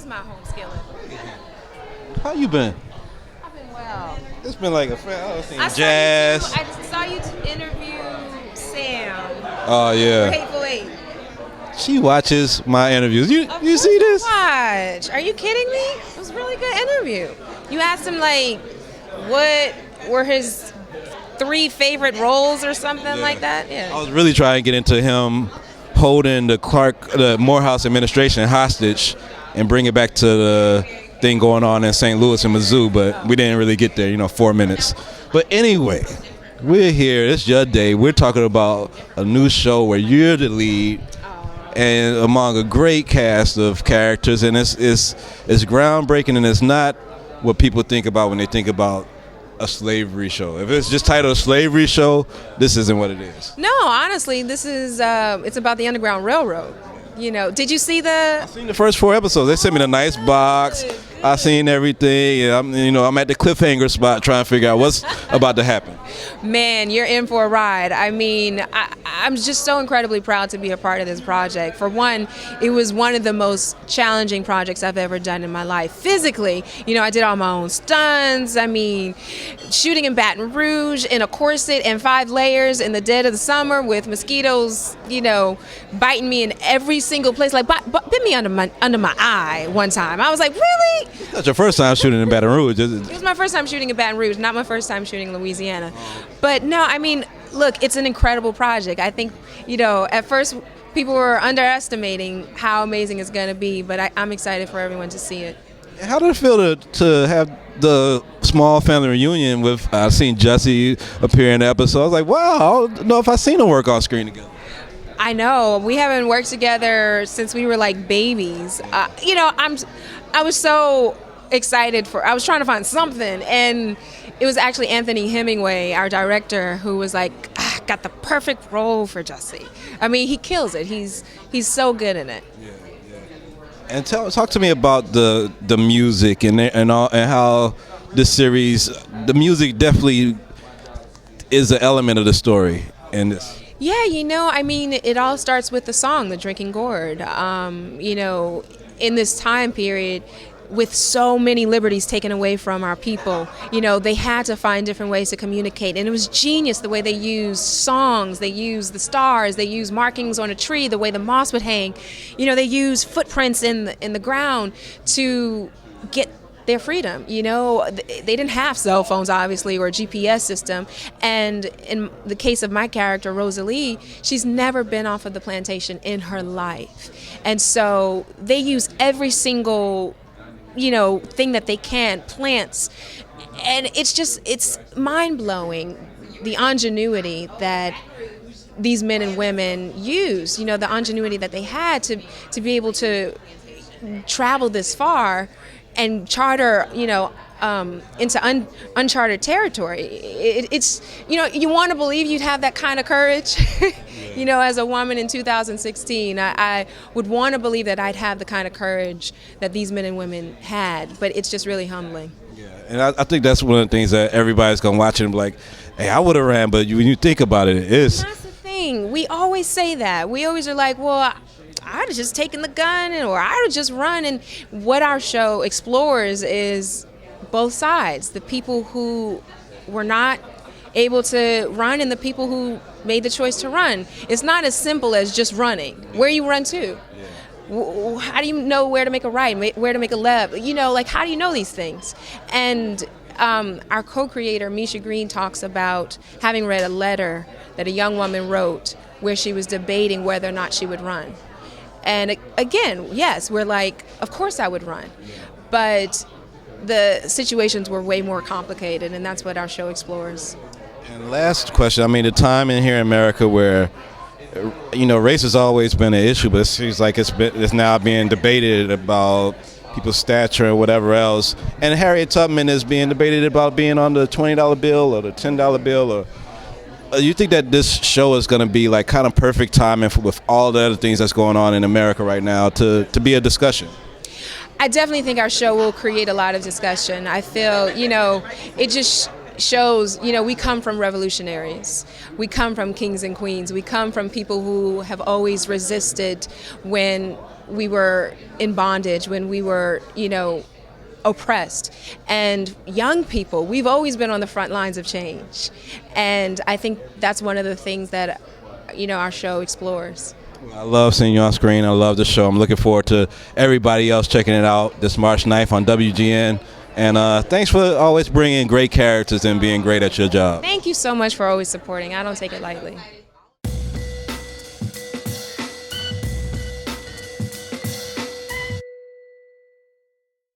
is my home skillet. How you been? I've been well. It's been like a friend. I was seeing I jazz. saw you interview Sam. Oh yeah. Hateful Eight. She watches my interviews. You see this? Watch. Are you kidding me? It was a really good interview. You asked him like, what were his 3 favorite roles or something like that? Yeah. I was really trying to get into him holding the Morehouse administration hostage and bring it back to the thing going on in St. Louis and Mizzou, but we didn't really get there. 4 minutes. But anyway, we're here. It's your day. We're talking about a new show where you're the lead. And among a great cast of characters, and it's groundbreaking, and it's not what people think about when they think about a slavery show. If it's just titled a slavery show, this isn't what it is. No, honestly, this is it's about the Underground Railroad. Did you see I seen the first 4 episodes. They sent me the nice box. I seen everything. And I'm at the cliffhanger spot trying to figure out what's about to happen. Man, you're in for a ride. I mean, I'm just so incredibly proud to be a part of this project. For one, it was one of the most challenging projects I've ever done in my life. Physically, I did all my own stunts. I mean, shooting in Baton Rouge in a corset and 5 layers in the dead of the summer with mosquitoes, biting me in every single place. Like, bit me under my eye one time. I was like, really? That's your first time shooting in Baton Rouge. It was my first time shooting in Baton Rouge, not my first time shooting in Louisiana. But no, I mean, look, it's an incredible project. I think, at first people were underestimating how amazing it's going to be, but I'm excited for everyone to see it. How did it feel to have the small family reunion with, I've seen Jesse appear in the episode. I was like, wow, I don't know if I've seen them work on screen together. I know. We haven't worked together since we were like babies. I was so excited I was trying to find something, and it was actually Anthony Hemingway, our director, who was like, got the perfect role for Jesse. I mean, he kills it. He's so good in it. Yeah. And talk to me about the music and how this series, the music definitely is an element of the story in this. Yeah, I mean, it all starts with the song, The Drinking Gourd. In this time period, with so many liberties taken away from our people, they had to find different ways to communicate. And it was genius the way they used songs, they used the stars, they used markings on a tree, the way the moss would hang. They used footprints in the ground to get their freedom. They didn't have cell phones, obviously, or a GPS system. And in the case of my character, Rosalie, she's never been off of the plantation in her life. And so they use every single, thing that they can, plants. And it's mind-blowing, the ingenuity that these men and women use, the ingenuity that they had to be able to travel this far and charter, into uncharted territory. It's you want to believe you'd have that kind of courage. As a woman in 2016, I would want to believe that I'd have the kind of courage that these men and women had, but it's just really humbling. Yeah, and I think that's one of the things that everybody's going to watch and be like, hey, I would have ran, but when you think about it, it's... That's the thing. We always say that. We always are like, well, I'd have just taken the gun or I'd have just run. And what our show explores is both sides, the people who were not able to run and the people who made the choice to run. It's not as simple as just running. Where you run to? How do you know where to make a right, where to make a left? How do you know these things? And our co-creator, Misha Green, talks about having read a letter that a young woman wrote where she was debating whether or not she would run. And again, yes, we're like, of course I would run. But the situations were way more complicated, and that's what our show explores. And last question, the time in here in America where, race has always been an issue, but it seems like it's now being debated about people's stature and whatever else. And Harriet Tubman is being debated about being on the $20 bill or the $10 bill. Or you think that this show is going to be like kind of perfect timing with all the other things that's going on in America right now to be a discussion? I definitely think our show will create a lot of discussion. I feel, it just shows, we come from revolutionaries. We come from kings and queens. We come from people who have always resisted when we were in bondage, when we were, oppressed. And young people, we've always been on the front lines of change. And I think that's one of the things that, our show explores. I love seeing you on screen. I love the show. I'm looking forward to everybody else checking it out this March 9th on WGN. And thanks for always bringing great characters and being great at your job. Thank you so much for always supporting. I don't take it lightly.